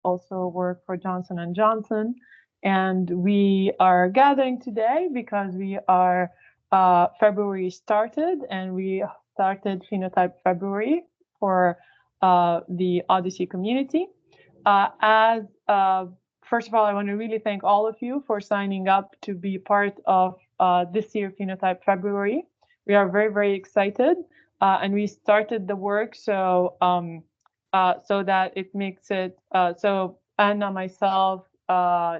also work for Johnson & Johnson. And we are gathering today because we are February started, and we started Phenotype February for the OHDSI community. First of all, I want to really thank all of you for signing up to be part of this year Phenotype February. We are very, very excited, and we started the work so that it makes it so Anna, myself,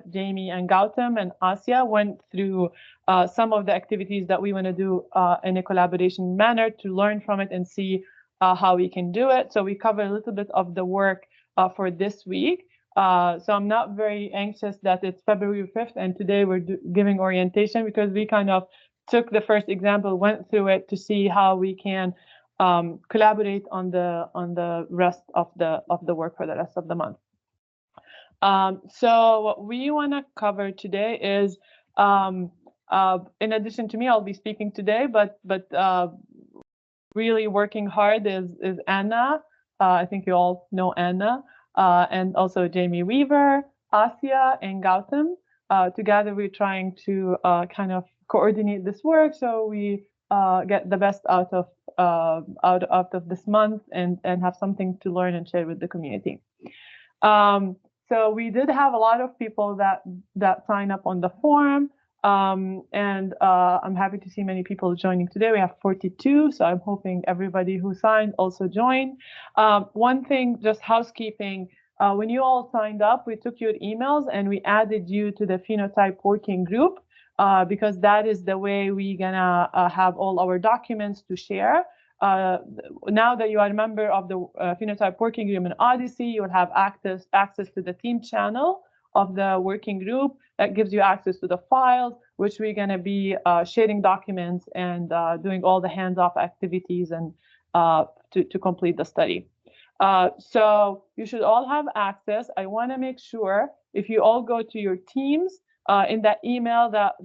Jamie, and Gowtham and Asya went through some of the activities that we want to do in a collaboration manner to learn from it and see how we can do it. So we cover a little bit of the work for this week. So I'm not very anxious that it's February 5th and today we're giving orientation, because we kind of took the first example, went through it to see how we can collaborate on the rest of the work for the rest of the month. So what we want to cover today is, in addition to me, I'll be speaking today, but really working hard is Anna. I think you all know Anna, and also Jamie Weaver, Asya, and Gowtham. Together, we're trying to kind of coordinate this work so we get the best out of this month and have something to learn and share with the community. So we did have a lot of people that sign up on the forum, and I'm happy to see many people joining today. We have 42, so I'm hoping everybody who signed also joined. One thing, just housekeeping, when you all signed up, we took your emails and we added you to the Phenotype Working Group, because that is the way we're gonna have all our documents to share. Now that you are a member of the Phenotype Working Group in OHDSI, you will have access to the team channel of the working group that gives you access to the files, which we're going to be sharing documents and doing all the hands-off activities and to complete the study. So you should all have access. I want to make sure if you all go to your teams, in that email that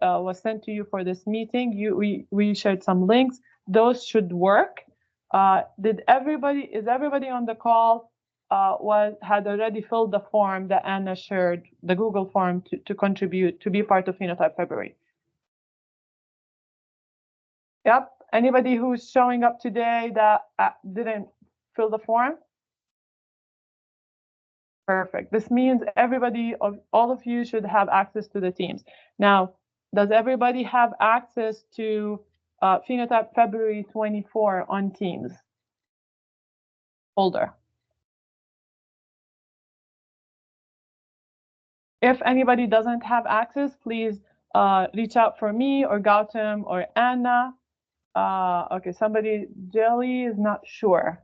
was sent to you for this meeting, we shared some links. Those should work. Is everybody on the call had already filled the form that Anna shared, the Google form to contribute, to be part of Phenotype February? Yep. Anybody who's showing up today that didn't fill the form? Perfect. This means all of you should have access to the teams. Now, does everybody have access to Phenotype February 24 on Teams folder? If anybody doesn't have access, please reach out for me or Gowtham or Anna. Okay, Jelly is not sure.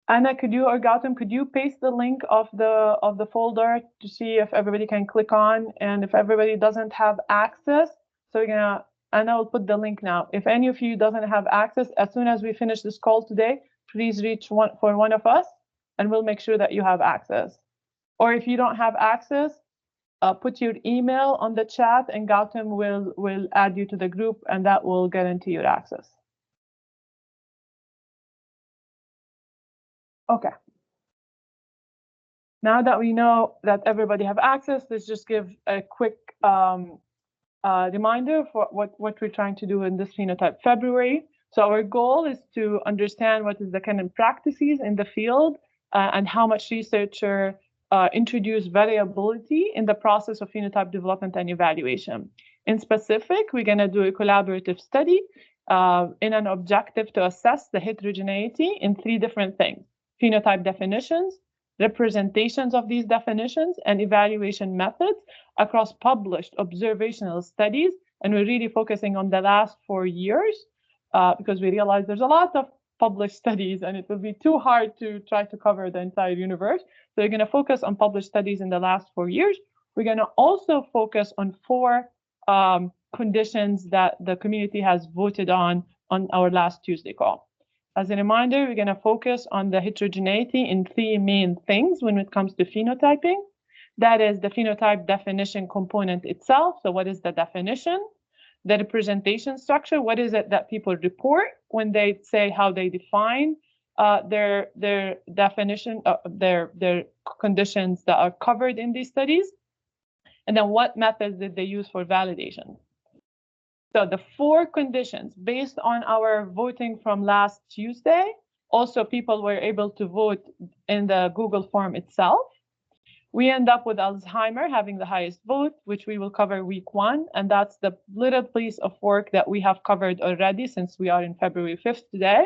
Anna, or Gowtham, could you paste the link of the folder to see if everybody can click on, and if everybody doesn't have access, so Anna will put the link now. If any of you doesn't have access, as soon as we finish this call today, please reach for one of us, and we'll make sure that you have access. Or if you don't have access, put your email on the chat, and Gowtham will add you to the group, and that will guarantee your access. Okay. Now that we know that everybody have access, let's just give a quick reminder for what we're trying to do in this Phenotype February. So our goal is to understand what is the current practices in the field and how much researcher introduce variability in the process of phenotype development and evaluation. In specific, we're going to do a collaborative study in an objective to assess the heterogeneity in 3 different things: phenotype definitions, representations of these definitions, and evaluation methods across published observational studies. And we're really focusing on the last 4 years because we realize there's a lot of published studies and it will be too hard to try to cover the entire universe. So we're going to focus on published studies in the last 4 years. We're going to also focus on 4 conditions that the community has voted on our last Tuesday call. As a reminder, we're going to focus on the heterogeneity in 3 main things when it comes to phenotyping. That is the phenotype definition component itself. So what is the definition? The representation structure. What is it that people report when they say how they define their definition, their conditions that are covered in these studies, and then what methods did they use for validation. So the 4 conditions based on our voting from last Tuesday, also people were able to vote in the Google form itself. We end up with Alzheimer having the highest vote, which we will cover week 1. And that's the little piece of work that we have covered already since we are in February 5th today.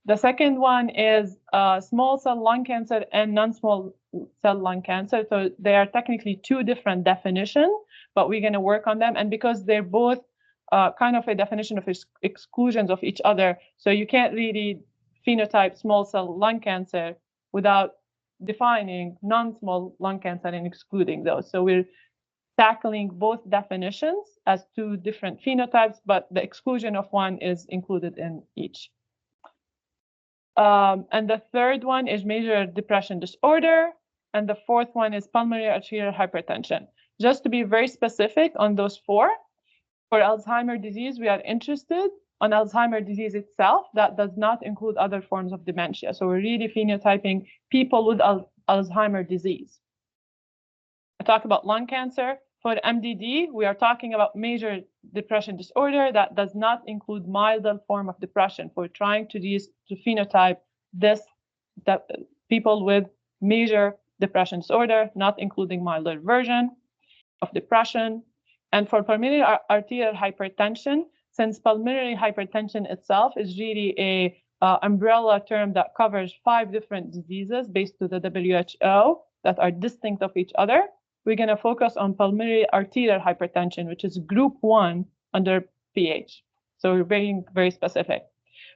The second one is small cell lung cancer and non-small cell lung cancer. So they are technically 2 different definitions, but we're going to work on them. And because they're both kind of a definition of exclusions of each other, so you can't really phenotype small cell lung cancer without defining non-small lung cancer and excluding those. So we're tackling both definitions as 2 different phenotypes, but the exclusion of one is included in each. And the third one is major depression disorder. And the fourth one is pulmonary arterial hypertension. Just to be very specific on those 4, for Alzheimer's disease, we are interested on Alzheimer's disease itself. That does not include other forms of dementia. So we're really phenotyping people with Alzheimer's disease. I talk about lung cancer. For MDD, we are talking about major depression disorder that does not include milder form of depression. We're trying to phenotype people with major depression disorder, not including milder version of depression. And for pulmonary arterial hypertension, since pulmonary hypertension itself is really a umbrella term that covers 5 different diseases based to the WHO that are distinct of each other, we're going to focus on pulmonary arterial hypertension, which is group 1 under PH. So we're being very specific.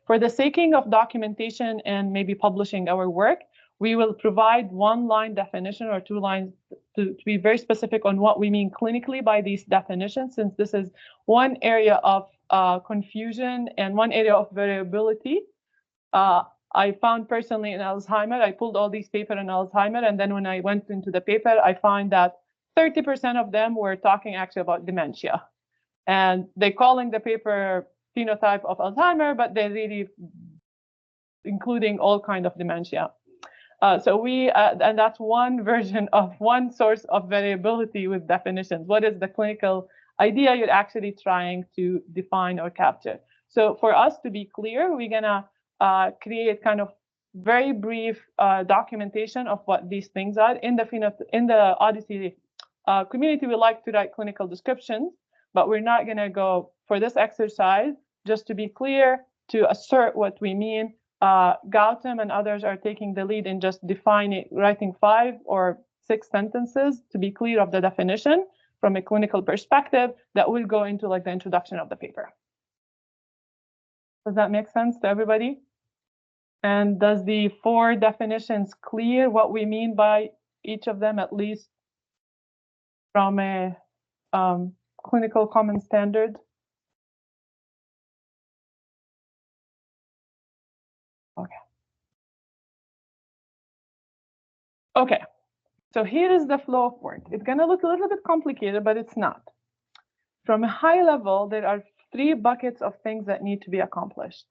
For the sake of documentation and maybe publishing our work, we will provide 1-line definition or 2 lines to be very specific on what we mean clinically by these definitions, since this is one area of confusion and one area of variability. I found personally in Alzheimer, I pulled all these papers in Alzheimer, and then when I went into the paper, I find that 30% of them were talking actually about dementia. And they're calling the paper phenotype of Alzheimer, but they're really including all kinds of dementia. And that's one version of one source of variability with definitions. What is the clinical idea you're actually trying to define or capture? So for us to be clear, we're gonna create kind of very brief documentation of what these things are. In the OHDSI community, we like to write clinical descriptions, but we're not gonna go for this exercise. Just to be clear, to assert what we mean, Gowtham and others are taking the lead in just writing 5 or 6 sentences to be clear of the definition from a clinical perspective that will go into like the introduction of the paper. Does that make sense to everybody? And does the 4 definitions clear what we mean by each of them, at least from a clinical common standard? Okay, so here is the flow of work. It's going to look a little bit complicated, but it's not. From a high level, there are 3 buckets of things that need to be accomplished.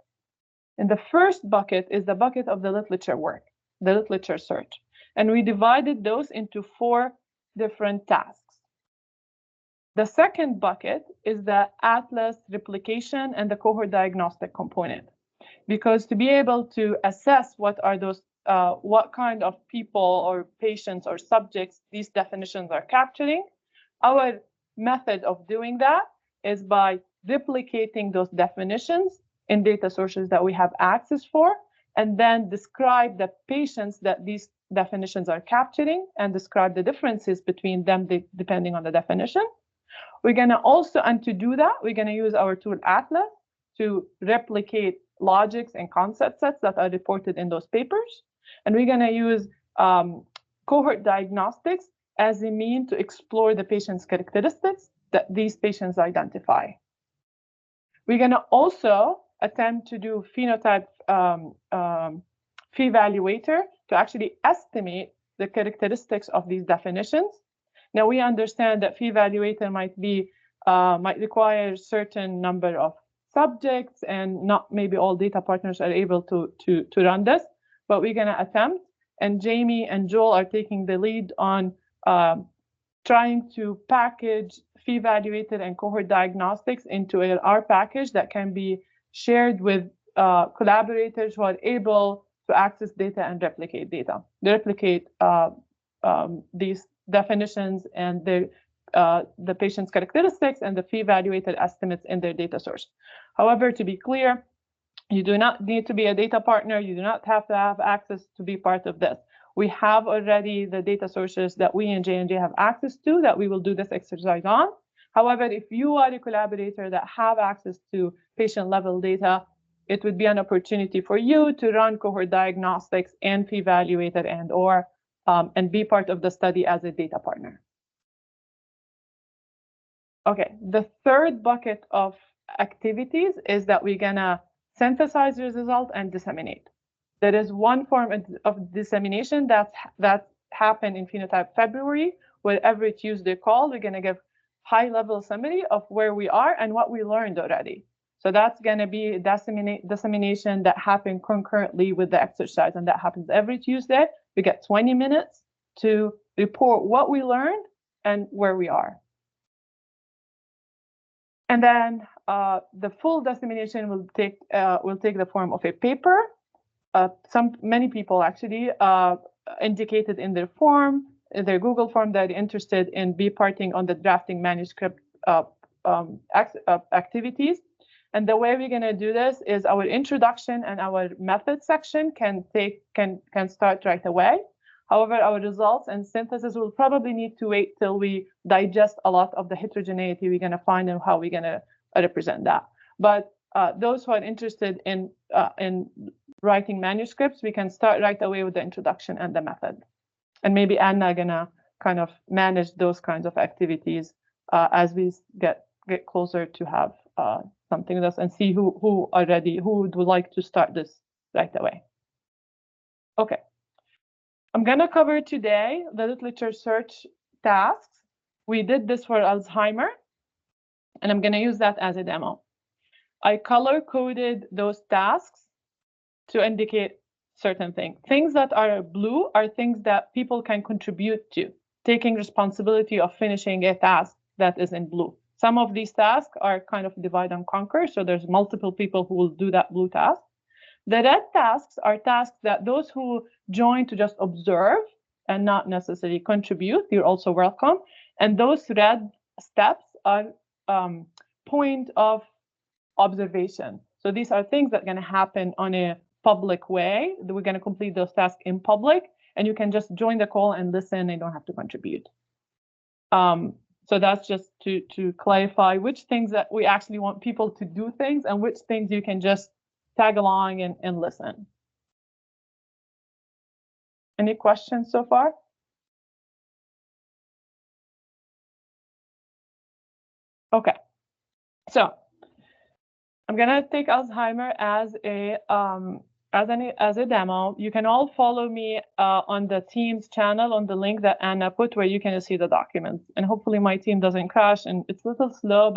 And the first bucket is the bucket of the literature work, the literature search. And we divided those into 4 different tasks. The second bucket is the atlas replication and the cohort diagnostic component. Because to be able to assess what are those what kind of people or patients or subjects these definitions are capturing, our method of doing that is by replicating those definitions in data sources that we have access for, and then describe the patients that these definitions are capturing and describe the differences between them depending on the definition. We're going to also, and to do that, we're going to use our tool Atlas to replicate logics and concept sets that are reported in those papers. And we're going to use cohort diagnostics as a mean to explore the patient's characteristics that these patients identify. We're going to also attempt to do phenotype PheValuator to actually estimate the characteristics of these definitions. Now we understand that PheValuator might require a certain number of subjects, and not maybe all data partners are able to run this, but we're going to attempt. And Jamie and Joel are taking the lead on trying to package PheValuator and Cohort Diagnostics into an R package that can be shared with collaborators who are able to access data and replicate data. They replicate these definitions and the patient's characteristics and the PheValuator estimates in their data source. However, to be clear, you do not need to be a data partner. You do not have to have access to be part of this. We have already the data sources that we and J&J have access to that we will do this exercise on. However, if you are a collaborator that have access to patient-level data, it would be an opportunity for you to run Cohort Diagnostics and PheValuator and be part of the study as a data partner. Okay, the third bucket of activities is that we're gonna synthesize the result and disseminate. There is one form of dissemination that happened in Phenotype February, where every Tuesday call, we're gonna give high-level summary of where we are and what we learned already. So that's gonna be dissemination that happened concurrently with the exercise, and that happens every Tuesday. We get 20 minutes to report what we learned and where we are. And then the full dissemination will take the form of a paper. Many people actually indicated in their form, their Google form, that they're interested in be parting on the drafting manuscript activities. And the way we're going to do this is our introduction and our method section can start right away. However, our results and synthesis will probably need to wait till we digest a lot of the heterogeneity we're going to find and how we're going to represent that. But those who are interested in writing manuscripts, we can start right away with the introduction and the method. And maybe Anna gonna kind of manage those kinds of activities as we get closer to have something with us and see who would like to start this right away. Okay. I'm going to cover today the literature search tasks. We did this for Alzheimer, and I'm going to use that as a demo. I color-coded those tasks to indicate certain things. Things that are blue are things that people can contribute to, taking responsibility of finishing a task that is in blue. Some of these tasks are kind of divide and conquer, so there's multiple people who will do that blue task. The red tasks are tasks that those who join to just observe and not necessarily contribute, you're also welcome. And those red steps are point of observation. So these are things that are going to happen on a public way. We're going to complete those tasks in public, and you can just join the call and listen. You don't have to contribute. So that's just to clarify which things that we actually want people to do things and which things you can just tag along and listen. Any questions so far? Okay, so I'm gonna take Alzheimer as a demo. You can all follow me on the Teams channel on the link that Anna put, where you can see the documents. And hopefully my team doesn't crash, and it's a little slow,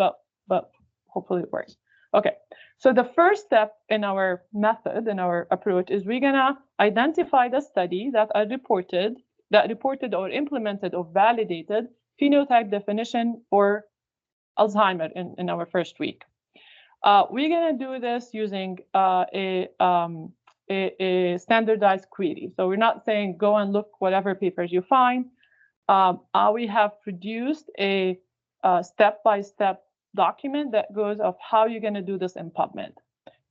but hopefully it works. Okay, so the first step in our method, in our approach, is we're gonna identify the study that reported or implemented or validated phenotype definition for Alzheimer in our first week. We're gonna do this using a standardized query. So we're not saying go and look whatever papers you find. We have produced a step-by-step document that goes of how you're going to do this in PubMed.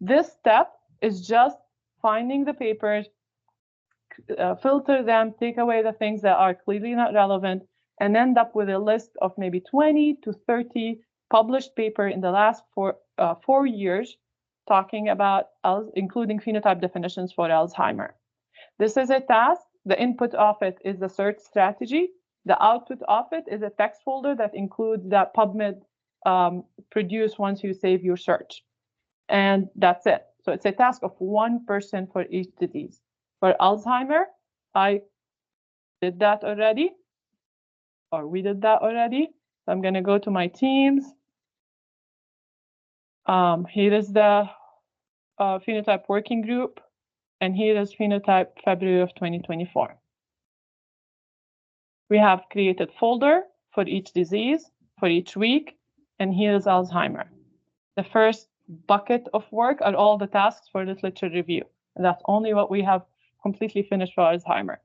This step is just finding the papers, filter them, take away the things that are clearly not relevant, and end up with a list of maybe 20 to 30 published papers in the last 4 years talking about, including phenotype definitions for Alzheimer. This is a task. The input of it is the search strategy. The output of it is a text folder that includes that PubMed produce once you save your search. And that's it. So it's a task of one person for each disease. For Alzheimer, I did that already, or we did that already. So I'm going to go to my Teams. Here is the phenotype working group, and here is phenotype February of 2024. We have created folder for each disease, for each week, and here is Alzheimer. The first bucket of work are all the tasks for literature review, and that's only what we have completely finished for Alzheimer.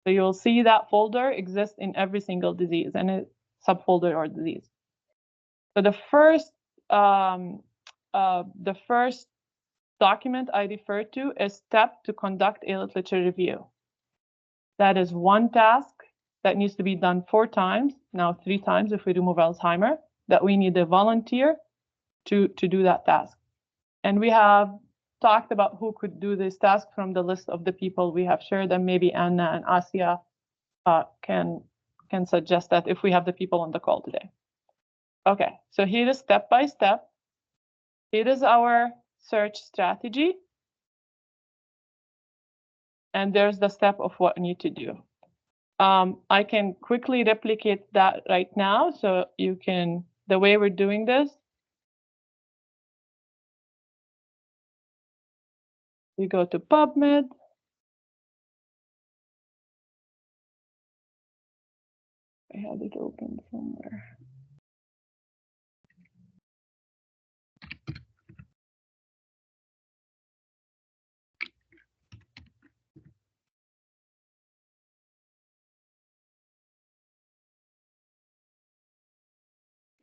So you'll see that folder exists in every single disease and a subfolder or disease. So the first document I refer to is step to conduct a literature review. That is one task that needs to be done 4 times, now 3 times if we remove Alzheimer, that we need a volunteer to do that task. And we have talked about who could do this task from the list of the people we have shared, and maybe Anna and Asia can suggest that if we have the people on the call today. Okay, so here is step by step. Here is our search strategy. And there's the step of what we need to do. I can quickly replicate that right now. So you can, the way we're doing this, we go to PubMed. I had it open somewhere.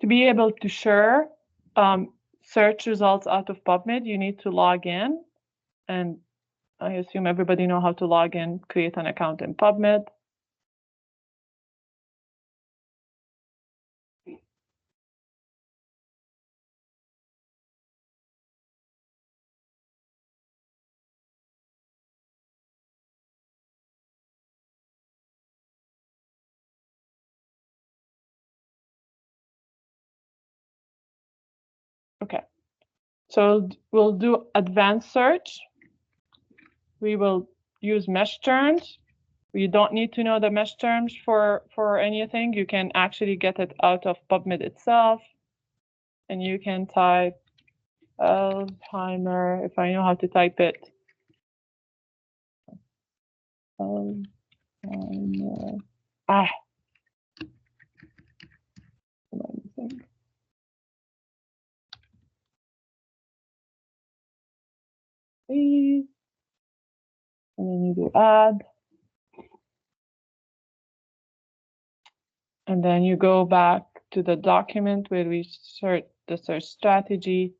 To be able to share search results out of PubMed, you need to log in. And I assume everybody knows how to log in, create an account in PubMed. Okay, so we'll do advanced search. We will use mesh terms. You don't need to know the mesh terms for anything. You can actually get it out of PubMed itself. And you can type Alzheimer, if I know how to type it. Alzheimer. Please. And then you do add. And then you go back to the document where we search the search strategy,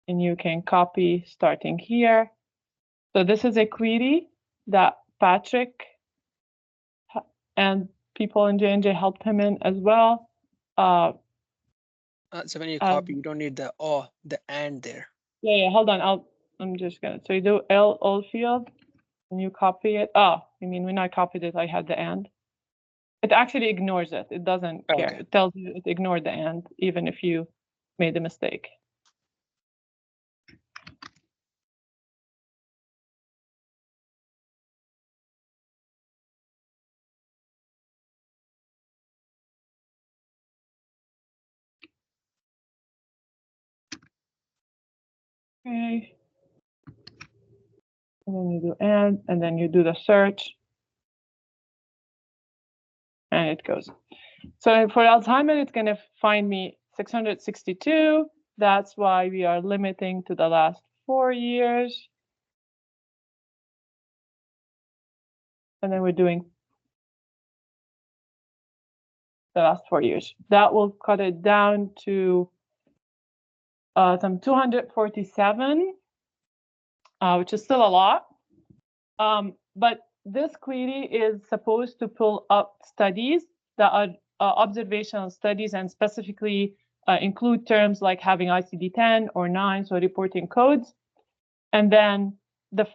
and you can copy starting here. So this is a query that Patrick and people in J&J helped him in as well. So when you copy, you don't need the the and there. Yeah, hold on. I'm just gonna, so you do all field and you copy it. Oh, you mean when I copied it, I had the and. It actually ignores it. It doesn't care. It tells you it ignored the and, even if you made a mistake. Okay. And then you do and then you do the search. And it goes. So for Alzheimer, it's going to find me 662. That's why we are limiting to the last 4 years. And then we're doing the last 4 years. That will cut it down to some 247, which is still a lot. But this query is supposed to pull up studies that are observational studies and specifically include terms like having ICD-10 or 9, so reporting codes. And then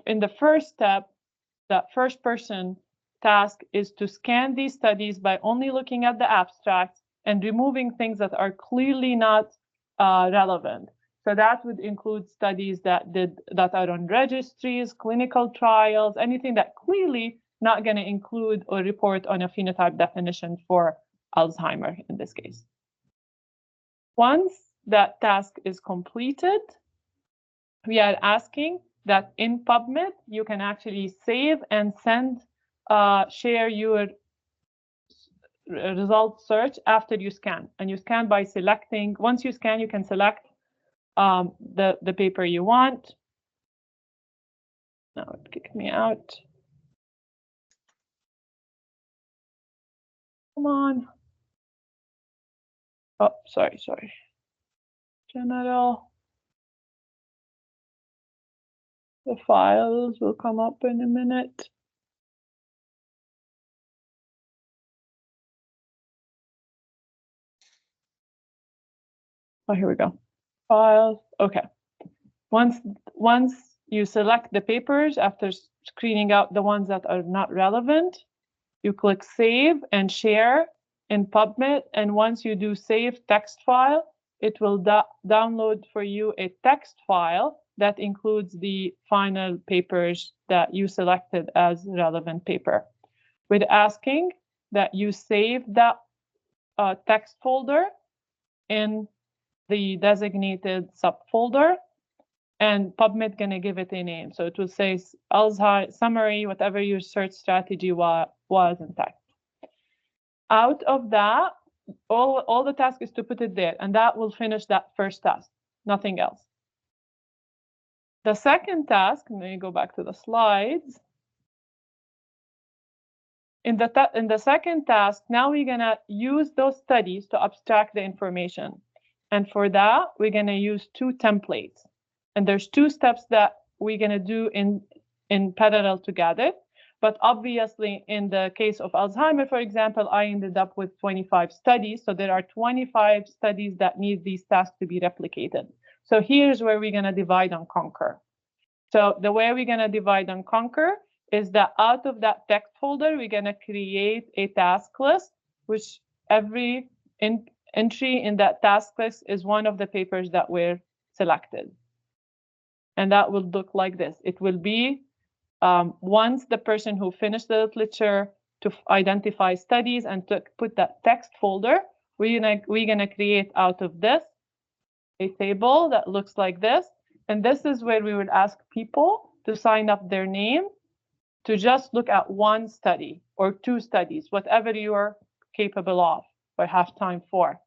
in the first step, that first person task is to scan these studies by only looking at the abstracts and removing things that are clearly not relevant. So that would include studies that are on registries, clinical trials, anything that clearly not going to include or report on a phenotype definition for Alzheimer in this case. Once that task is completed, we are asking that in PubMed, you can actually save and send, share your result search after you scan. And you scan by selecting, once you scan, you can select the paper you want. Now it kicked me out. Come on. Oh, sorry. General. The files will come up in a minute. Oh, here we go. Files. Okay. Once you select the papers after screening out the ones that are not relevant, you click Save and Share in PubMed. And once you do Save Text File, it will download for you a text file that includes the final papers that you selected as relevant paper. With asking that you save that text folder in the designated subfolder, and PubMed gonna give it a name. So it will say Alzheimer summary, whatever your search strategy was in text. Out of that, all the task is to put it there, and that will finish that first task, nothing else. The second task, let me go back to the slides. In the second task, now we're gonna use those studies to abstract the information. And for that, we're gonna use two templates. And there's two steps that we're gonna do in parallel together. But obviously, in the case of Alzheimer, for example, I ended up with 25 studies. So there are 25 studies that need these tasks to be replicated. So here's where we're gonna divide and conquer. So the way we're gonna divide and conquer is that out of that text folder, we're gonna create a task list, which every entry in that task list is one of the papers that were selected. And that will look like this. It will be once the person who finished the literature to identify studies and to put that text folder, we're gonna create out of this a table that looks like this. And this is where we would ask people to sign up their name to just look at one study or two studies, whatever you're capable of or have time for.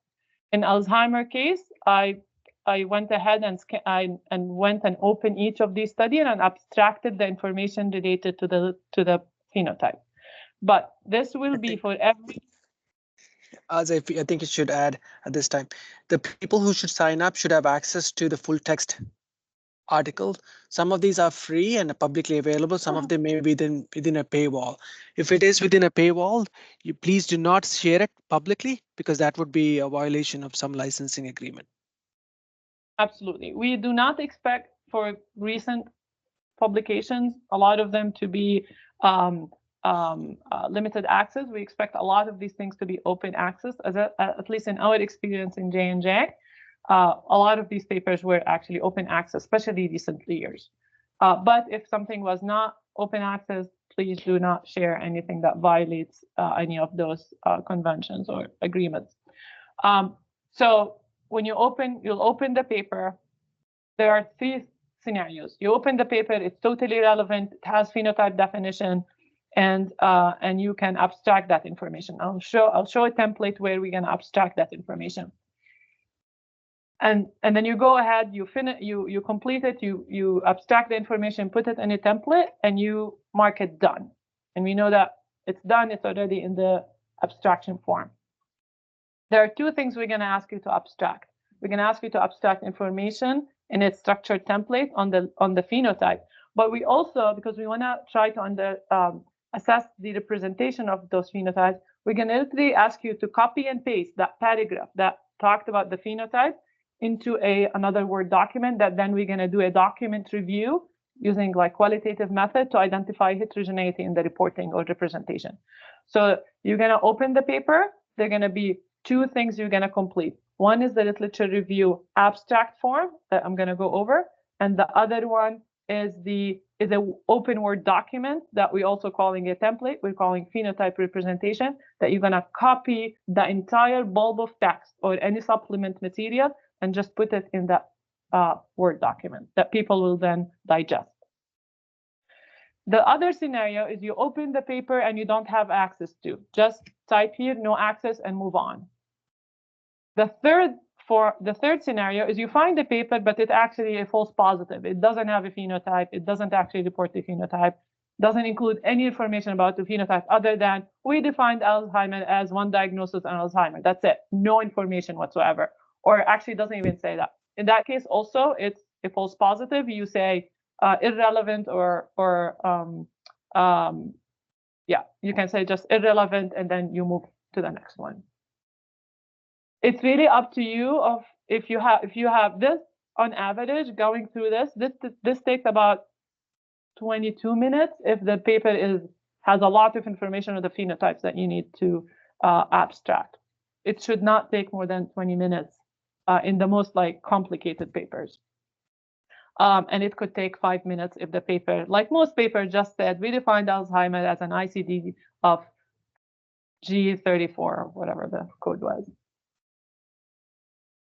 In Alzheimer case, I went ahead and went and opened each of these studies and abstracted the information related to the phenotype. But this will be for every. As I think it should add at this time, the people who should sign up should have access to the full text articles. Some of these are free and publicly available. Some of them may be within a paywall. If it is within a paywall, you please do not share it publicly, because that would be a violation of some licensing agreement. Absolutely. We do not expect for recent publications, a lot of them to be limited access. We expect a lot of these things to be open access, at least in our experience in J&J. A lot of these papers were actually open access, especially recent years. But if something was not open access, please do not share anything that violates any of those conventions or agreements. So when you'll open the paper, there are three scenarios. You open the paper, it's totally relevant, it has phenotype definition, and you can abstract that information. I'll show a template where we're gonna abstract that information. And then you go ahead, you complete it, you abstract the information, put it in a template, and you mark it done. And we know that it's done, it's already in the abstraction form. There are two things we're going to ask you to abstract. We're going to ask you to abstract information in its structured template on the phenotype. But we also, because we want to try to assess the representation of those phenotypes, we're going to literally ask you to copy and paste that paragraph that talked about the phenotype into another Word document that then we're going to do a document review using like qualitative method to identify heterogeneity in the reporting or representation. So you're going to open the paper. There are going to be two things you're going to complete. One is the literature review abstract form that I'm going to go over, and the other one is an open Word document that we're also calling a template. We're calling phenotype representation, that you're going to copy the entire bulb of text or any supplement material and just put it in that Word document that people will then digest. The other scenario is you open the paper and you don't have access to. Just type here, no access, and move on. The third scenario is you find the paper, but it's actually a false positive. It doesn't have a phenotype. It doesn't actually report the phenotype. Doesn't include any information about the phenotype other than we defined Alzheimer as one diagnosis on Alzheimer. That's it. No information whatsoever. Or actually doesn't even say that. In that case, also, it's a false positive. You say irrelevant yeah, you can say just irrelevant, and then you move to the next one. It's really up to you of if you have this on average going through this takes about 22 minutes if the paper has a lot of information on the phenotypes that you need to abstract. It should not take more than 20 minutes in the most complicated papers. And it could take 5 minutes if the paper, like most papers, just said we defined Alzheimer as an ICD of G34 or whatever the code was.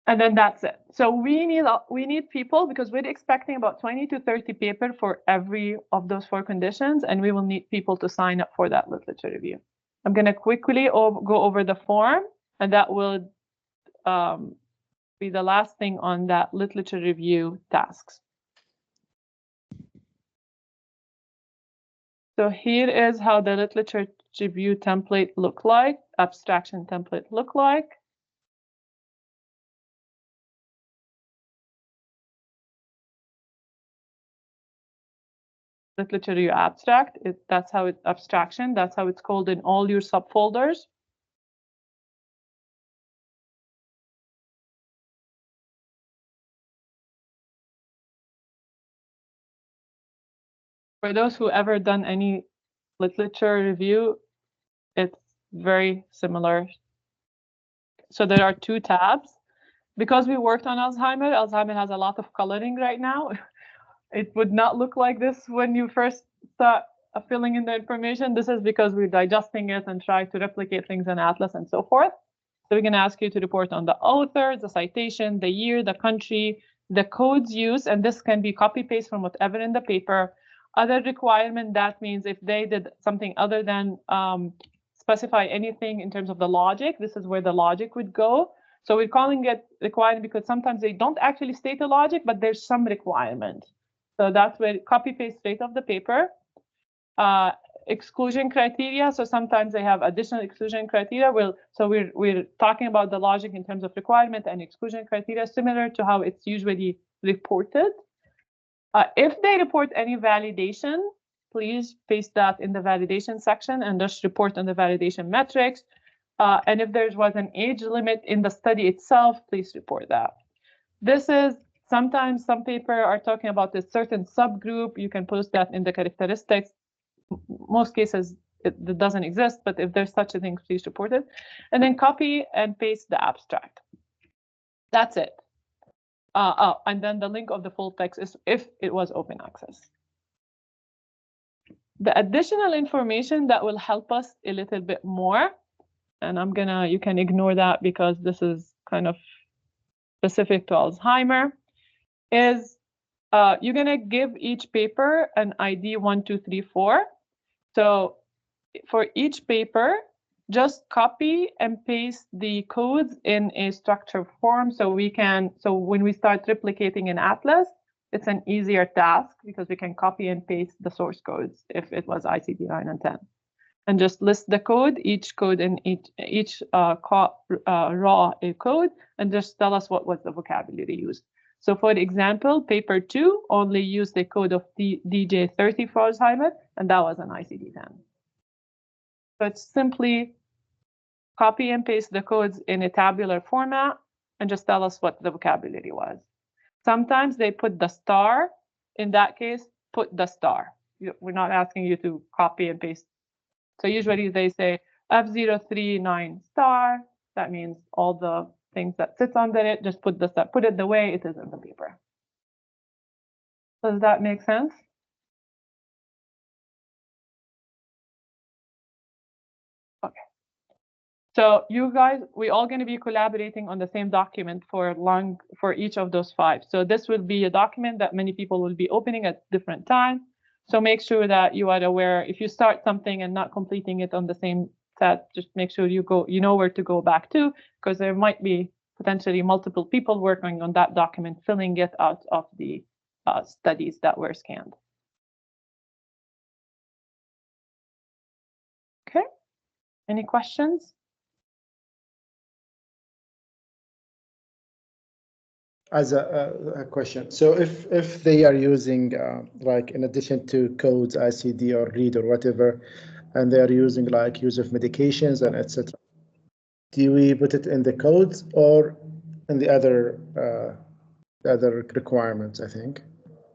And then that's it. So we need people, because we're expecting about 20 to 30 papers for every of those 4 conditions, and we will need people to sign up for that literature review. I'm going to quickly go over the form, and that will be the last thing on that literature review tasks. So here is how the literature review template look like, abstraction template look like. Literature review abstract, that's how it's abstraction, that's how it's called in all your subfolders. For those who ever done any literature review, it's very similar. So there are 2 tabs. Because we worked on Alzheimer, Alzheimer has a lot of coloring right now. It would not look like this when you first start filling in the information. This is because we're digesting it and try to replicate things in Atlas and so forth. So we're going to ask you to report on the author, the citation, the year, the country, the codes used, and this can be copy-paste from whatever in the paper. Other requirement, that means if they did something other than specify anything in terms of the logic, this is where the logic would go. So we're calling it required because sometimes they don't actually state the logic, but there's some requirement. So that's where copy-paste straight off the paper. Exclusion criteria. So sometimes they have additional exclusion criteria. So we're talking about the logic in terms of requirement and exclusion criteria, similar to how it's usually reported. If they report any validation, please paste that in the validation section and just report on the validation metrics. And if there was an age limit in the study itself, please report that. This is sometimes some paper are talking about a certain subgroup. You can post that in the characteristics. Most cases it doesn't exist, but if there's such a thing, please report it. And then copy and paste the abstract. That's it. And then the link of the full text is if it was open access. The additional information that will help us a little bit more, and you can ignore that because this is kind of specific to Alzheimer, is you're gonna give each paper an ID 1, 2, 3, 4. So for each paper, just copy and paste the codes in a structured form so when we start replicating in Atlas, it's an easier task because we can copy and paste the source codes if it was ICD-9 and 10. And just list the code, each code in each raw code, and just tell us what was the vocabulary used. So for example, paper 2 only used the code of DJ30 for Alzheimer, and that was an ICD-10. So it's simply copy and paste the codes in a tabular format and just tell us what the vocabulary was. Sometimes they put the star. In that case, put the star. We're not asking you to copy and paste. So usually they say F039 star. That means all the things that sits under it, just put the star, put it the way it is in the paper. Does that make sense? Okay. So you guys, we're all going to be collaborating on the same document for each of those 5. So this will be a document that many people will be opening at different times. So make sure that you are aware if you start something and not completing it on the same set, just make sure you know where to go back to, because there might be potentially multiple people working on that document, filling it out of the studies that were scanned. Okay, any questions? As a question, so if they are using like in addition to codes, ICD or read or whatever, and they are using like use of medications and etc., do we put it in the codes or in the other requirements? I think.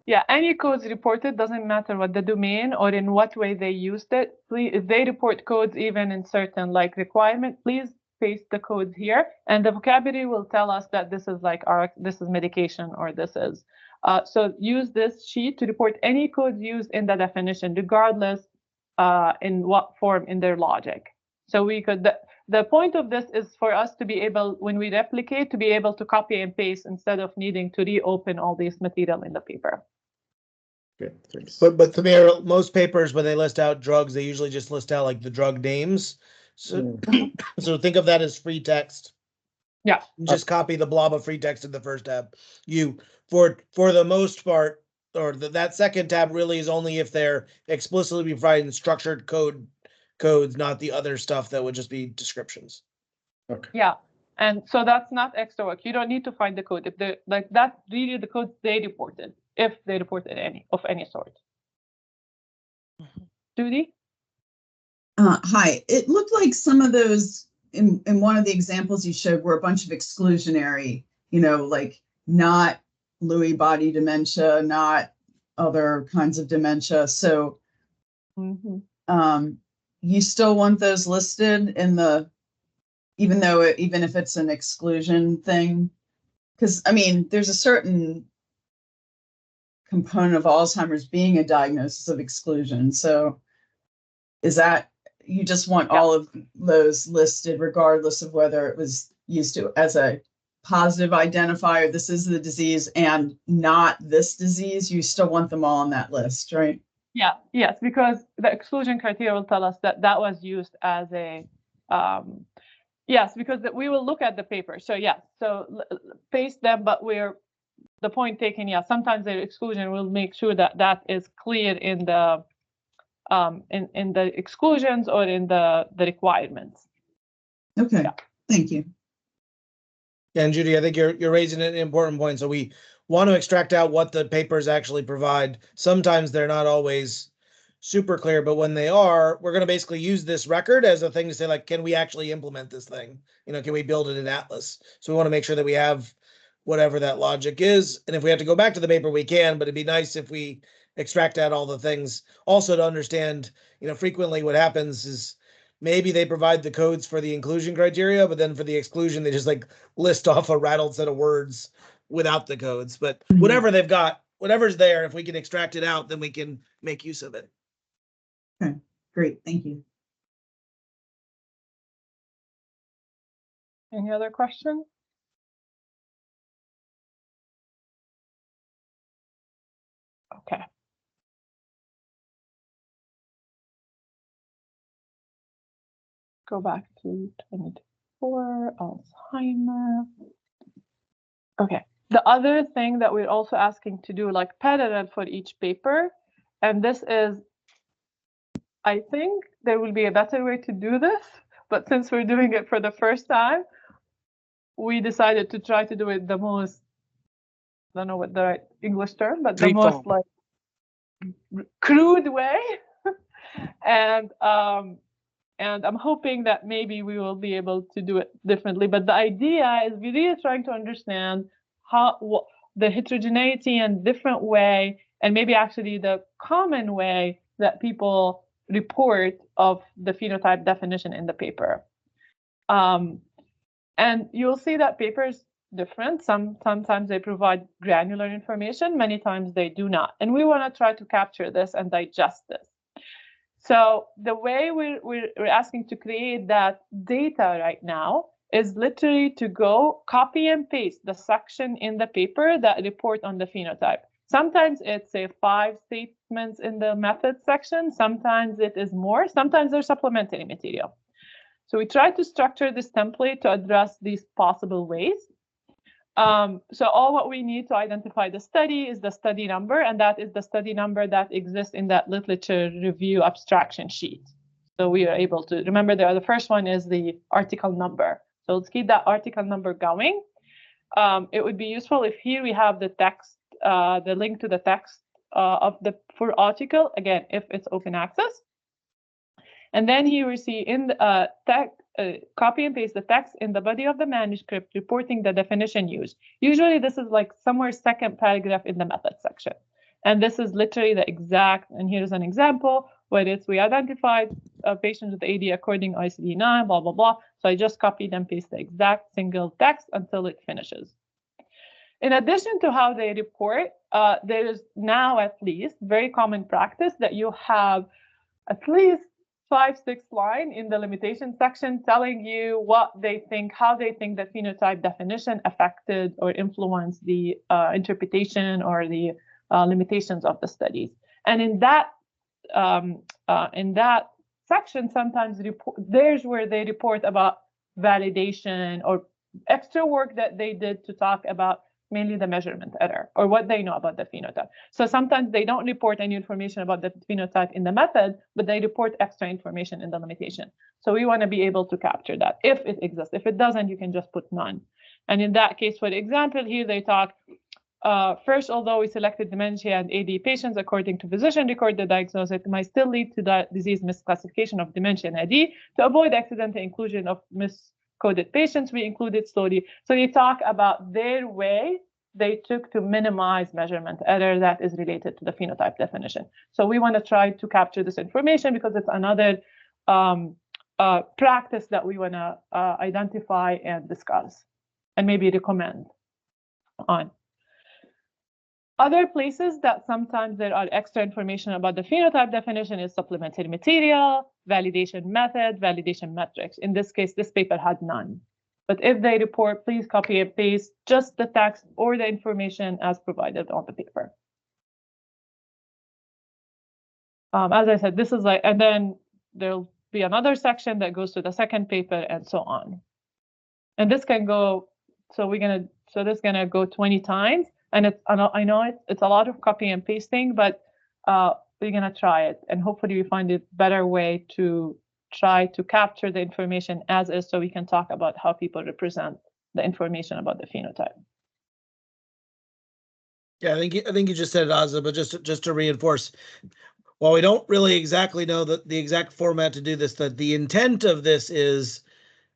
Yeah, any codes reported, doesn't matter what the domain or in what way they used it. Please, if they report codes even in certain like requirement, please paste the codes here, and the vocabulary will tell us that this is like this is medication or this is. So use this sheet to report any codes used in the definition, regardless in what form in their logic. So we could. The point of this is for us to be able, when we replicate, to be able to copy and paste instead of needing to reopen all this material in the paper. Okay, thanks. But Tamir, most papers when they list out drugs, they usually just list out like the drug names. So so think of that as free text. Yeah. Just copy the blob of free text in the first tab. You for the most part, or that second tab really is only if they're explicitly providing structured codes, not the other stuff that would just be descriptions. Okay. Yeah. And so that's not extra work. You don't need to find the code. If they like that's really the code they reported, if they reported any of any sort. Judy? Hi. It looked like some of those in one of the examples you showed were a bunch of exclusionary, like not Lewy body dementia, not other kinds of dementia. So you still want those listed in the, even if it's an exclusion thing? Because, I mean, there's a certain component of Alzheimer's being a diagnosis of exclusion. So is that, you just want all of those listed regardless of whether it was used to as a positive identifier, this is the disease, and not this disease? You still want them all on that list, right? Yeah, yes, because the exclusion criteria will tell us that that was used as a, yes, because we will look at the paper. So yes, so paste them, but the point taken, yeah, sometimes the exclusion will make sure that that is clear in the in the exclusions or in the requirements. Okay, yeah. Thank you. Yeah, and Judy, I think you're raising an important point. So we want to extract out what the papers actually provide. Sometimes they're not always super clear, but when they are, we're going to basically use this record as a thing to say, like, can we actually implement this thing? Can we build it in Atlas? So we want to make sure that we have whatever that logic is. And if we have to go back to the paper, we can, but it'd be nice if we extract out all the things. Also to understand, frequently what happens is maybe they provide the codes for the inclusion criteria, but then for the exclusion, they just like list off a rattled set of words without the codes. But whatever they've got, whatever's there, if we can extract it out, then we can make use of it. Okay, great. Thank you. Any other questions? Okay. Go back to 24, Alzheimer. Okay. The other thing that we're also asking to do, like parallel for each paper, and this is, I think there will be a better way to do this, but since we're doing it for the first time, we decided to try to do it the most, I don't know what the right English term, but the most like crude way. And I'm hoping that maybe we will be able to do it differently. But the idea is we're really trying to understand how the heterogeneity and different way, and maybe actually the common way that people report of the phenotype definition in the paper. And you'll see that papers different. Sometimes they provide granular information, many times they do not. And we want to try to capture this and digest this. So the way we're asking to create that data right now is literally to go copy and paste the section in the paper that report on the phenotype. Sometimes it's say 5 statements in the method section. Sometimes it is more. Sometimes there's supplementary material. So we try to structure this template to address these possible ways. So all what we need to identify the study is the study number, and that is the study number that exists in that literature review abstraction sheet. So we are able to remember the first one is the article number. So let's keep that article number going. It would be useful if here we have the text, the link to the text of the full article, again, if it's open access. And then here we see in the copy and paste the text in the body of the manuscript reporting the definition used. Usually this is like somewhere second paragraph in the method section. And this is literally the exact, and here's an example where it's we identified patients with AD according ICD-9, blah, blah, blah. So I just copied and paste the exact single text until it finishes. In addition to how they report, there is now at least very common practice that you have at least 5-6 line in the limitation section telling you what they think, how they think the phenotype definition affected or influenced the interpretation or the limitations of the studies. And in that section, sometimes there's where they report about validation or extra work that they did to talk about mainly the measurement error or what they know about the phenotype. So sometimes they don't report any information about the phenotype in the method, but they report extra information in the limitation. So we want to be able to capture that if it exists. If it doesn't, you can just put none. And in that case, for example, here they talk, first, although we selected dementia and AD patients according to physician recorded diagnosis, it might still lead to the disease misclassification of dementia and AD. To avoid accidental inclusion of miscoded patients, we included slowly. So they talk about their way they took to minimize measurement error that is related to the phenotype definition. So we want to try to capture this information because it's another practice that we want to identify and discuss and maybe recommend on. Other places that sometimes there are extra information about the phenotype definition is supplementary material, validation method, validation metrics. In this case, this paper had none. But if they report, please copy and paste just the text or the information as provided on the paper. As I said, this is like, and then there'll be another section that goes to the second paper and so on. And this can go, so this is gonna go 20 times. And it's, I know it's a lot of copy and pasting, but we're gonna try it. And hopefully we find a better way to try to capture the information as is so we can talk about how people represent the information about the phenotype. Yeah, I think you just said it, Azza, but just to reinforce, while we don't really exactly know the exact format to do this, that the intent of this is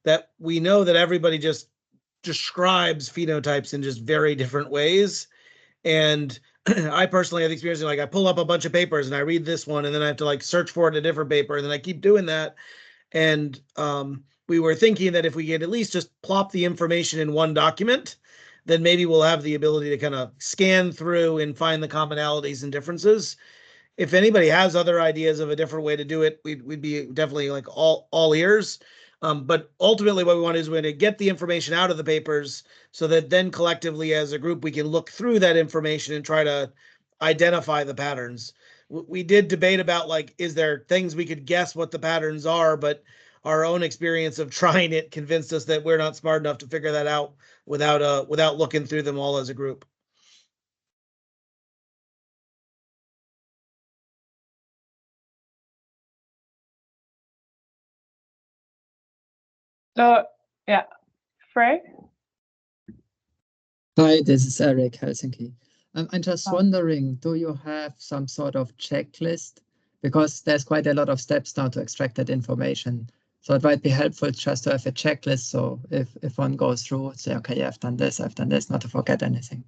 that we know that everybody just describes phenotypes in just very different ways. And I personally have experience like I pull up a bunch of papers and I read this one and then I have to like search for it in a different paper and then I keep doing that. And we were thinking that if we could at least just plop the information in one document, then maybe we'll have the ability to kind of scan through and find the commonalities and differences. If anybody has other ideas of a different way to do it, we'd be definitely like all ears. But ultimately what we want is we want to get the information out of the papers so that then collectively as a group, we can look through that information and try to identify the patterns. We did debate about like, is there things we could guess what the patterns are, but our own experience of trying it convinced us that we're not smart enough to figure that out without looking through them all as a group. So, yeah, Frey? Hi, this is Eric, Helsinki. I'm just wondering, do you have some sort of checklist? Because there's quite a lot of steps now to extract that information. So it might be helpful just to have a checklist. So if one goes through, say, okay, I've done this, not to forget anything.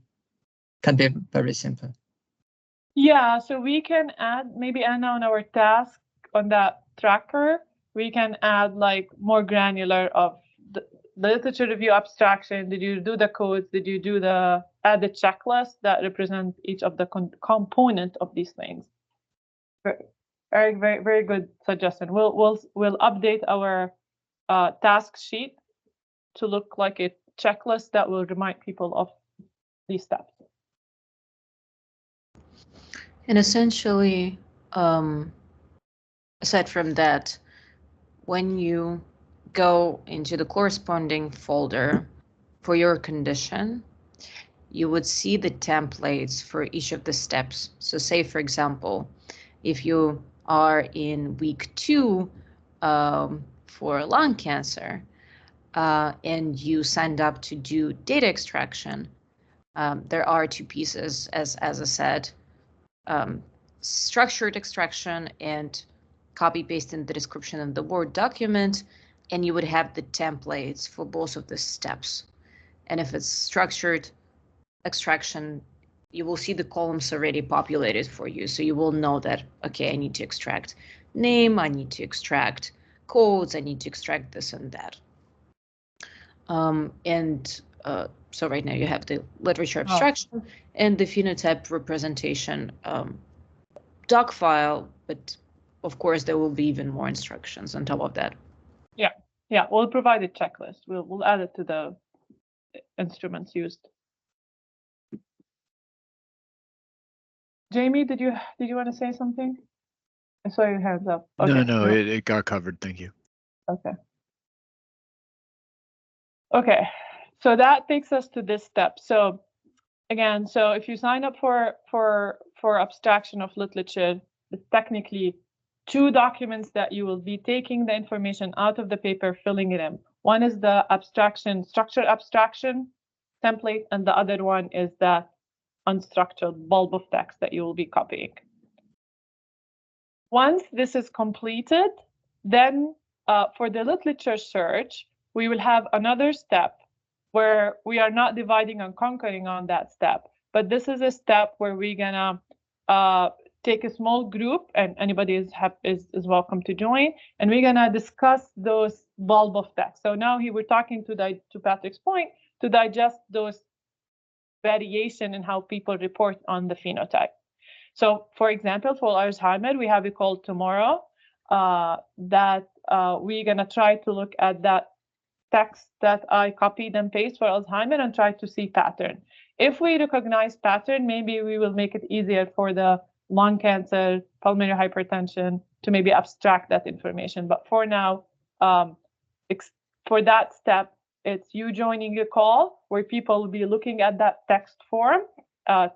Can be very simple. Yeah, so we can add maybe Anna on our task on that tracker. We can add like more granular of the literature review abstraction. Did you do the codes? Did you do the added checklist that represent each of the component of these things? Eric, very, very good suggestion. We'll update our task sheet to look like a checklist that will remind people of these steps. And essentially, aside from that, when you go into the corresponding folder for your condition, you would see the templates for each of the steps. So say, for example, if you are in week 2 for lung cancer and you signed up to do data extraction, there are 2 pieces, as I said, structured extraction and copy paste in the description of the Word document, and you would have the templates for both of the steps. And if it's structured extraction, you will see the columns already populated for you. So you will know that, okay, I need to extract name, I need to extract codes, I need to extract this and that. So right now you have the literature abstraction and the phenotype representation doc file, but of course there will be even more instructions on top of that. Yeah, we'll provide a checklist. We'll add it to the instruments used. Jamie, did you want to say something? I saw your hands up. Okay. No, it got covered. Thank you. Okay. Okay, so that takes us to this step. So again, so if you sign up for abstraction of literature, it's technically 2 documents that you will be taking the information out of the paper, filling it in. One is the abstraction, structured abstraction template, and the other one is that unstructured bulb of text that you will be copying. Once this is completed, then for the literature search, we will have another step where we are not dividing and conquering on that step, but this is a step where we're gonna take a small group, and anybody is welcome to join, and we're gonna discuss those bulb of text. So now we're talking to Patrick's point, to digest those variation in how people report on the phenotype. So for example, for Alzheimer, we have a call tomorrow that we're gonna try to look at that text that I copied and paste for Alzheimer and try to see pattern. If we recognize pattern, maybe we will make it easier for the lung cancer, pulmonary hypertension to maybe abstract that information. But for now, for that step, it's you joining a call where people will be looking at that text form,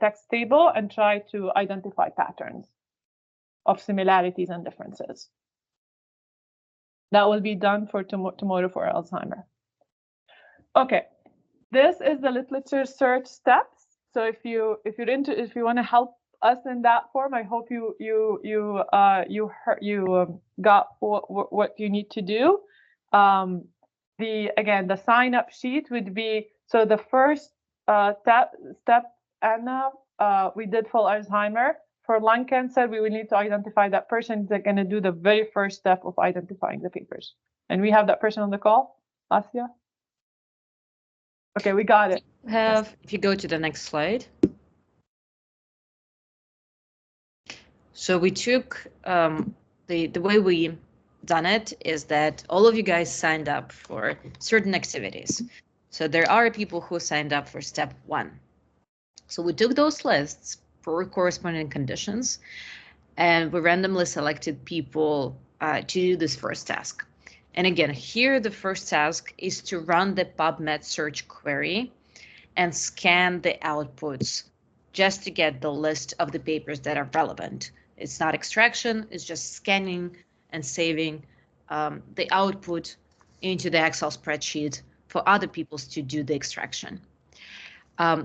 text table, and try to identify patterns of similarities and differences. That will be done for tomorrow for Alzheimer. Okay, this is the literature search steps. So if you want to help us in that form, I hope you got what you need to do. The sign up sheet would be, so the first step, Anna, we did for Alzheimer. For lung cancer, we will need to identify that person that's going to do the very first step of identifying the papers. And we have that person on the call, Asya? Okay, we got it. If you go to the next slide. So we took, the way we done it is that all of you guys signed up for certain activities. So there are people who signed up for step 1. So we took those lists for corresponding conditions, and we randomly selected people to do this first task. And again, here the first task is to run the PubMed search query and scan the outputs just to get the list of the papers that are relevant. It's not extraction, it's just scanning and saving the output into the Excel spreadsheet for other people to do the extraction.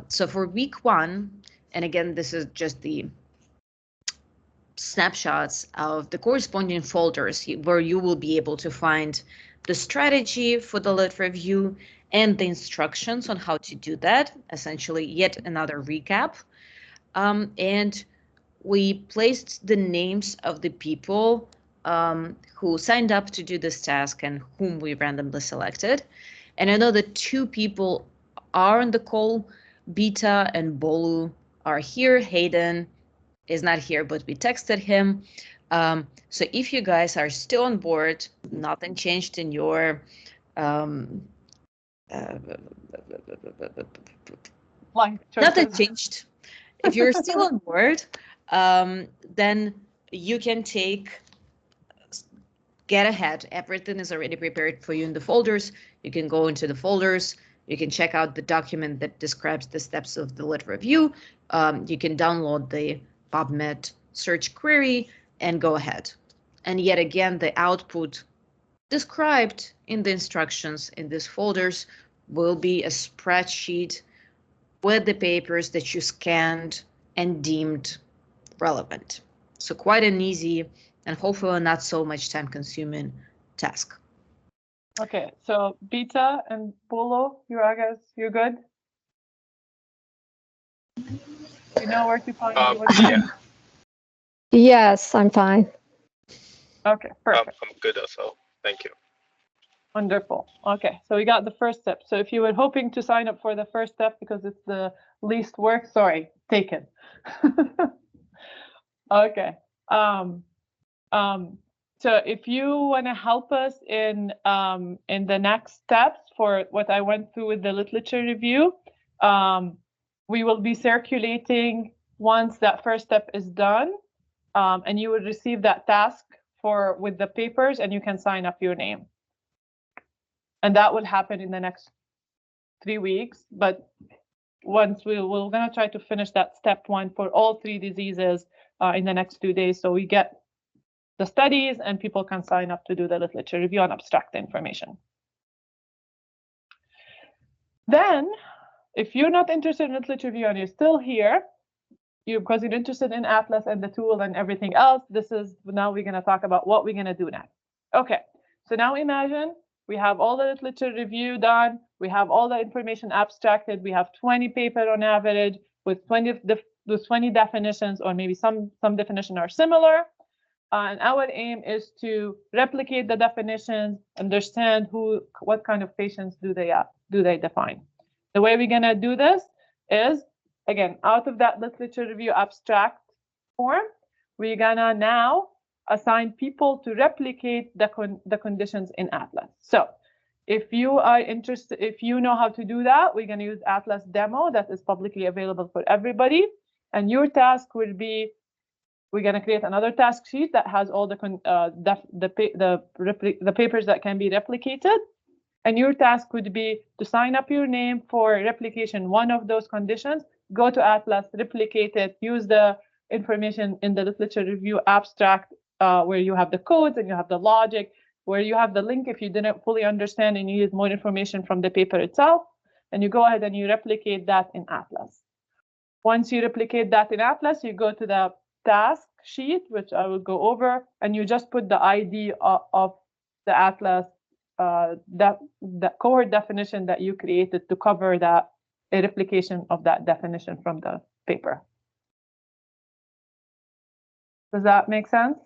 So for week 1, and again, this is just the snapshots of the corresponding folders where you will be able to find the strategy for the lit review and the instructions on how to do that, essentially yet another recap. And we placed the names of the people who signed up to do this task and whom we randomly selected. And I know that 2 people are on the call. Beta and Bolu are here. Hayden is not here, but we texted him. So if you guys are still on board, nothing changed in your nothing changed. If you're still on board, then you can get ahead. Everything is already prepared for you in the folders. You can go into the folders. You can check out the document that describes the steps of the lit review. You can download the PubMed search query and go ahead. And yet again, the output described in the instructions in these folders will be a spreadsheet with the papers that you scanned and deemed relevant. So quite an easy and hopefully not so much time-consuming task. Okay, so Beta and Polo, you're good? You know where to find yeah. Yes, I'm fine. Okay, perfect. I'm good also. Thank you. Wonderful. Okay, so we got the first step. So if you were hoping to sign up for the first step because it's the least work, sorry, taken. Okay. So if you want to help us in the next steps for what I went through with the literature review, we will be circulating once that first step is done, and you will receive that task with the papers, and you can sign up your name. And that will happen in the next 3 weeks. But once we're going to try to finish that step 1 for all 3 diseases in the next 2 days, so we get the studies and people can sign up to do the literature review and abstract the information. Then, if you're not interested in literature review and you're still here, because you're interested in Atlas and the tool and everything else, now we're going to talk about what we're going to do next. Okay, so now imagine we have all the literature review done, we have all the information abstracted, we have 20 papers on average with 20 definitions, or maybe some definitions are similar. And our aim is to replicate the definitions, understand what kind of patients do they define. The way we're going to do this is, again, out of that literature review abstract form, we're going to now assign people to replicate the conditions in Atlas. So if you are interested, if you know how to do that, we're going to use Atlas demo that is publicly available for everybody. And your task will be, we're going to create another task sheet that has all the papers that can be replicated. And your task would be to sign up your name for replication 1 of those conditions, go to Atlas, replicate it, use the information in the literature review abstract where you have the codes and you have the logic, where you have the link if you didn't fully understand and you need more information from the paper itself. And you go ahead and you replicate that in Atlas. Once you replicate that in Atlas, you go to the task sheet, which I will go over, and you just put the ID of the Atlas, the cohort definition that you created to cover a replication of that definition from the paper. Does that make sense?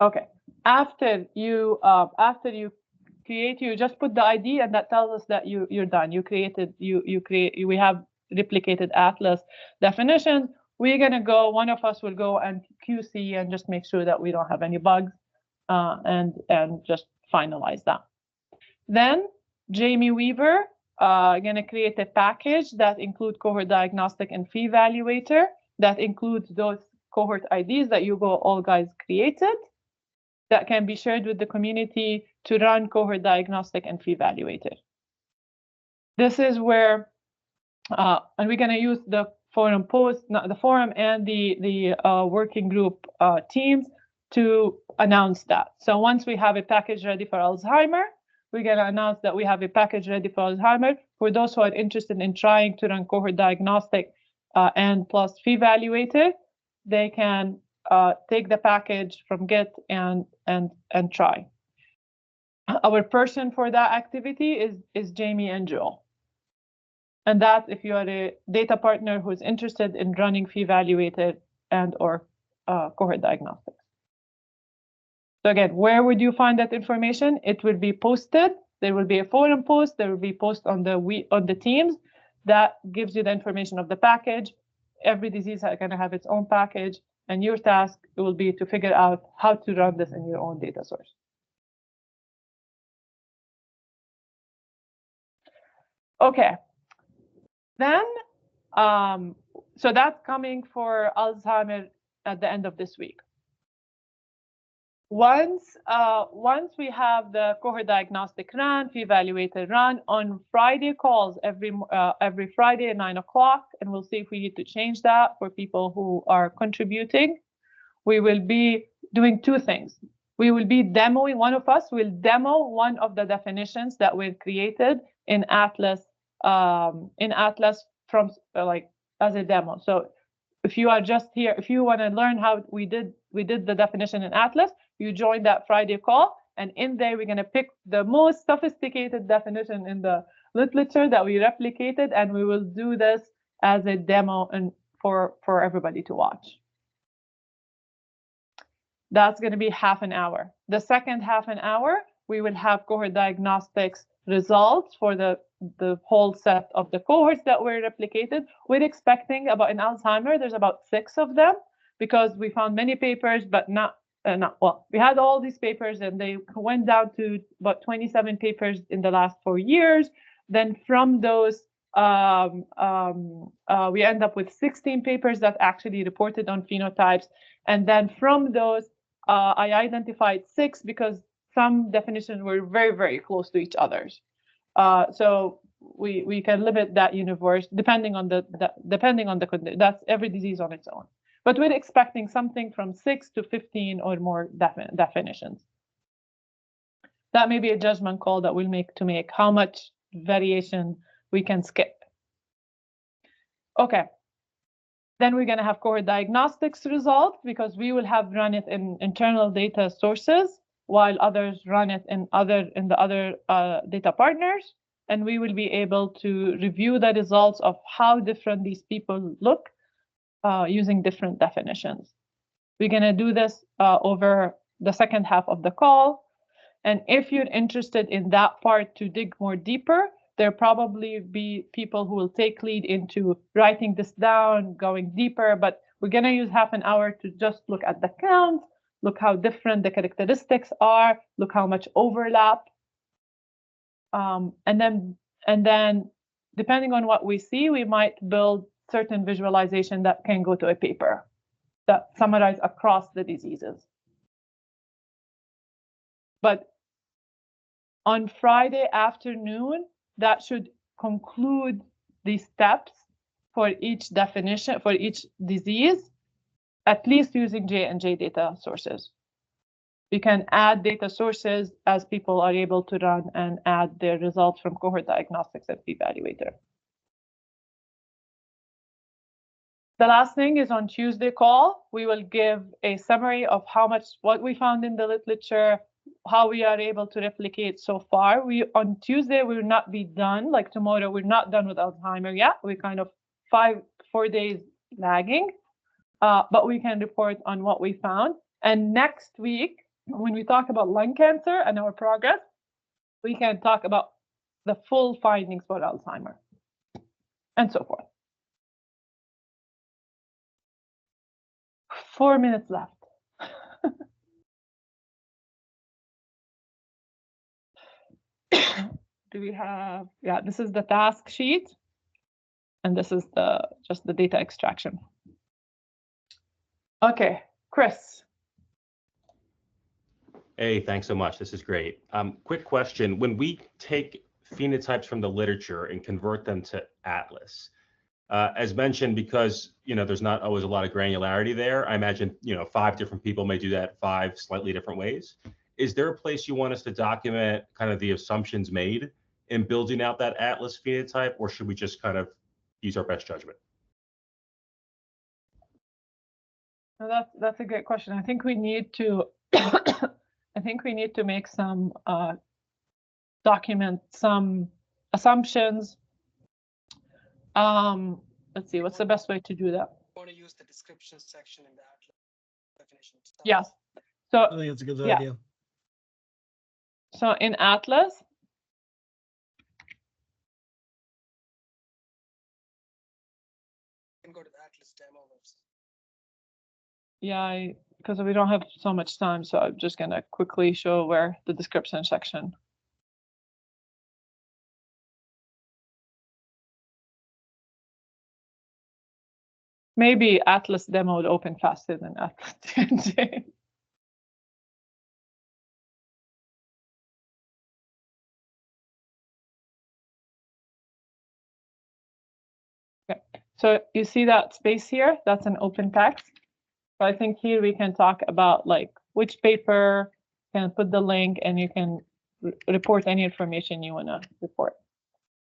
Okay. After you create, you just put the ID, and that tells us that you're done. We have replicated Atlas definitions. We're gonna go. One of us will go and QC and just make sure that we don't have any bugs, and just finalize that. Then Jamie Weaver gonna create a package that includes Cohort Diagnostic and PheValuator that includes those cohort IDs that you all guys created, that can be shared with the community to run Cohort Diagnostic and PheValuator. This is where, and we're going to use the forum post, not the forum and the working group teams to announce that. So once we have a package ready for Alzheimer, we're going to announce that we have a package ready for Alzheimer. For those who are interested in trying to run Cohort Diagnostic and plus PheValuator, they can take the package from Git and try. Our person for that activity is Jamie and Joel. And that, if you are a data partner who is interested in running PheValuator and or Cohort Diagnostics. So again, where would you find that information? It will be posted. There will be a forum post. There will be post on the teams that gives you the information of the package. every disease is going to have its own package, and your task will be to figure out how to run this in your own data source. Okay, then, so that's coming for Alzheimer at the end of this week. Once we have the cohort diagnostic run, PheValuator run on Friday calls every Friday at 9 o'clock, and we'll see if we need to change that for people who are contributing. We will be doing two things. We will be demoing, one of us will demo one of the definitions that were created in Atlas from like as a demo. So if you are just here, if you want to learn how we did the definition in Atlas, you join that Friday call, and in there we're going to pick the most sophisticated definition in the literature that we replicated, and we will do this as a demo and for everybody to watch. That's going to be half an hour. The second half an hour, we will have cohort diagnostics results for the whole set of the cohorts that were replicated. We're expecting about in Alzheimer, there's about 6 of them because we found many papers, but well, we had all these papers and they went down to about 27 papers in the last 4 years. Then from those, we end up with 16 papers that actually reported on phenotypes. And then from those, I identified 6 because some definitions were very, very close to each other's. So we can limit that universe depending on the condition. That's every disease on its own. But we're expecting something from 6 to 15 or more definitions. That may be a judgment call that we'll make to make how much variation we can skip. Okay. Then we're going to have cohort diagnostics results because we will have run it in internal data sources while others run it in the other data partners. And we will be able to review the results of how different these people look using different definitions. We're going to do this over the second half of the call. And if you're interested in that part to dig more deeper, there'll probably be people who will take lead into writing this down, going deeper, but we're going to use half an hour to just look at the count, look how different the characteristics are, look how much overlap. And then depending on what we see, we might build certain visualization that can go to a paper that summarize across the diseases. But on Friday afternoon, that should conclude the steps for each definition, for each disease, at least using J&J data sources. We can add data sources as people are able to run and add their results from cohort diagnostics and PheValuator. The last thing is on Tuesday call, we will give a summary of what we found in the literature, how we are able to replicate so far. On Tuesday, we will not be done. Like tomorrow, we're not done with Alzheimer yet. We're kind of 4 days lagging, but we can report on what we found. And next week, when we talk about lung cancer and our progress, we can talk about the full findings for Alzheimer and so forth. 4 minutes left. Do we have, yeah, this is the task sheet. And this is just the data extraction. Okay, Chris. Hey, thanks so much. This is great. Quick question. When we take phenotypes from the literature and convert them to Atlas, as mentioned, because there's not always a lot of granularity there, I imagine 5 different people may do that 5 slightly different ways. Is there a place you want us to document kind of the assumptions made in building out that Atlas phenotype, or should we just kind of use our best judgment? Well, that's a great question. I think we need to make some document some assumptions. Let's see, what's the best way to do that? I want to use the description section in the Atlas definition. Yes. So I think that's a good idea. So in Atlas, you can go to the Atlas Yeah, because we don't have so much time, so I'm just gonna quickly show where the description section. Maybe Atlas demo will open faster than Atlas TNJ. Okay, so you see that space here? That's an open text. So I think here we can talk about like which paper, can put the link, and you can report any information you want to report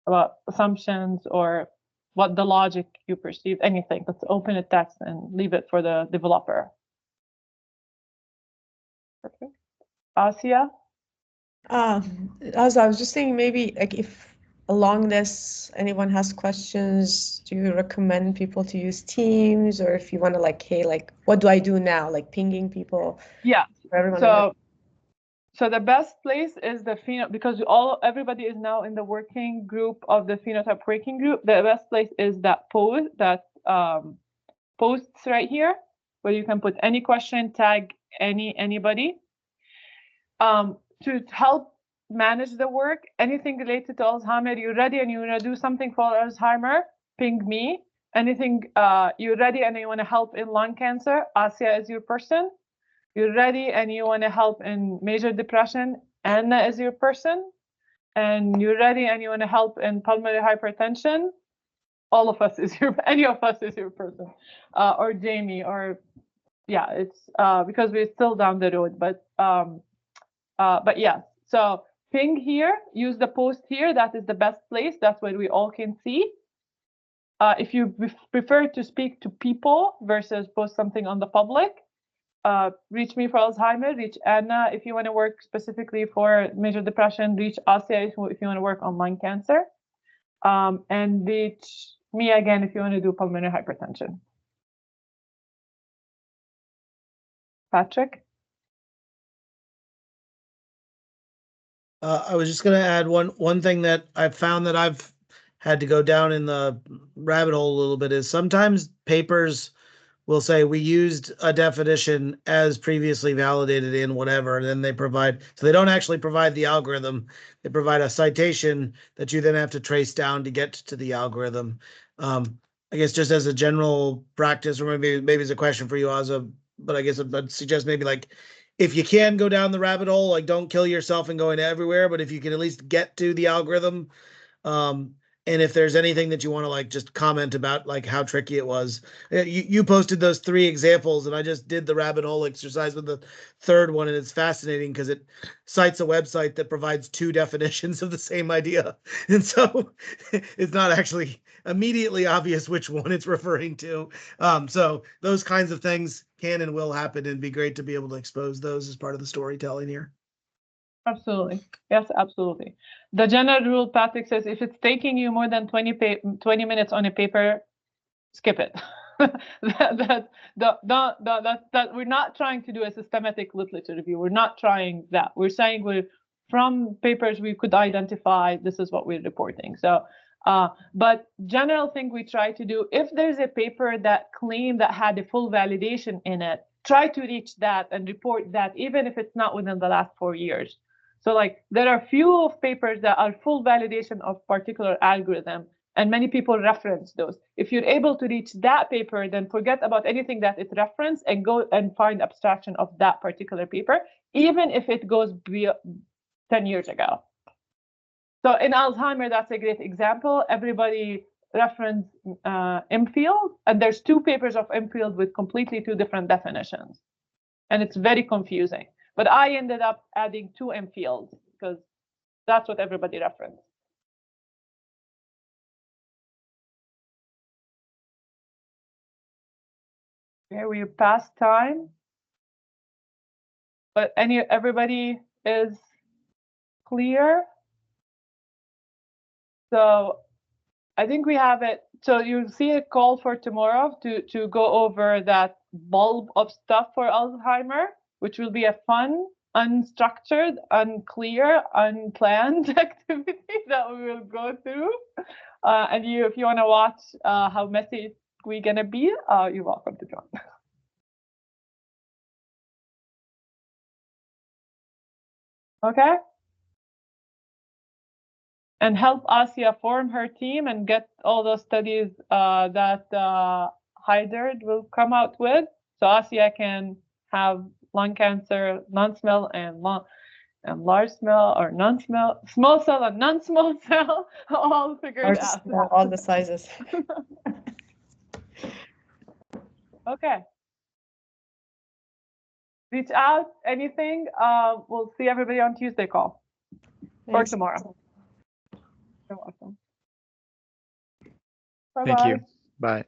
about assumptions or what the logic you perceive, anything. Let's open a text and leave it for the developer. Okay. Asia? Also, I was just thinking maybe like if along this anyone has questions, do you recommend people to use Teams, or if you want to like, hey, like what do I do now? Like pinging people. Yeah. For everyone So the best place is the phenotype, because everybody is now in the working group of the phenotype working group. The best place is that posts right here, where you can put any question, tag anybody. To help manage the work, anything related to Alzheimer, you're ready and you want to do something for Alzheimer, ping me. Anything you're ready and you want to help in lung cancer, Asia is your person. You're ready and you want to help in major depression, Anna is your person. And you're ready and you want to help in pulmonary hypertension, all of us is any of us is your person. Or Jamie, or yeah, it's because we're still down the road, but yeah, so ping here, use the post here, that is the best place, that's where we all can see. If you prefer to speak to people versus post something on the public, reach me for Alzheimer, reach Anna if you want to work specifically for major depression, reach Asia if you want to work on lung cancer, and reach me again if you want to do pulmonary hypertension. Patrick? I was just going to add one thing that I've found that I've had to go down in the rabbit hole a little bit is sometimes papers will say we used a definition as previously validated in whatever, and then they don't actually provide the algorithm. They provide a citation that you then have to trace down to get to the algorithm. I guess just as a general practice, or maybe it's a question for you, Azza, but I guess I'd suggest maybe like, if you can go down the rabbit hole, like don't kill yourself and going everywhere, but if you can at least get to the algorithm, and if there's anything that you want to like just comment about, like how tricky it was. You posted those 3 examples, and I just did the rabbit hole exercise with the third one, and it's fascinating because it cites a website that provides 2 definitions of the same idea. And so it's not actually immediately obvious which one it's referring to. So those kinds of things can and will happen, and be great to be able to expose those as part of the storytelling here. Absolutely. Yes, absolutely. The general rule, Patrick says, if it's taking you more than 20 minutes on a paper, skip it. that we're not trying to do a systematic literature review. We're not trying that. We're saying from papers we could identify this is what we're reporting. So, but general thing we try to do, if there's a paper that had a full validation in it, try to reach that and report that, even if it's not within the last 4 years. So like there are few of papers that are full validation of particular algorithm, and many people reference those. If you're able to reach that paper, then forget about anything that it referenced and go and find abstraction of that particular paper, even if it goes 10 years ago. So in Alzheimer, that's a great example. Everybody referenced Imfield, and there's 2 papers of Imfield with completely 2 different definitions. And it's very confusing. But I ended up adding 2 Imfields because that's what everybody referenced. Okay, we're past time. But everybody is clear. So I think we have it. So you'll see a call for tomorrow to go over that bulb of stuff for Alzheimer, which will be a fun, unstructured, unclear, unplanned activity that we will go through. And if you want to watch how messy we're going to be, you're welcome to join. Okay? And help Asia form her team and get all those studies that Hyderd will come out with. So Asia can have lung cancer, non-small and large small or non-small, small cell and non-small cell, all figured out. All the sizes. Okay. Reach out, anything. We'll see everybody on Tuesday call or Thanks. tomorrow. You're welcome. Thank you. Bye.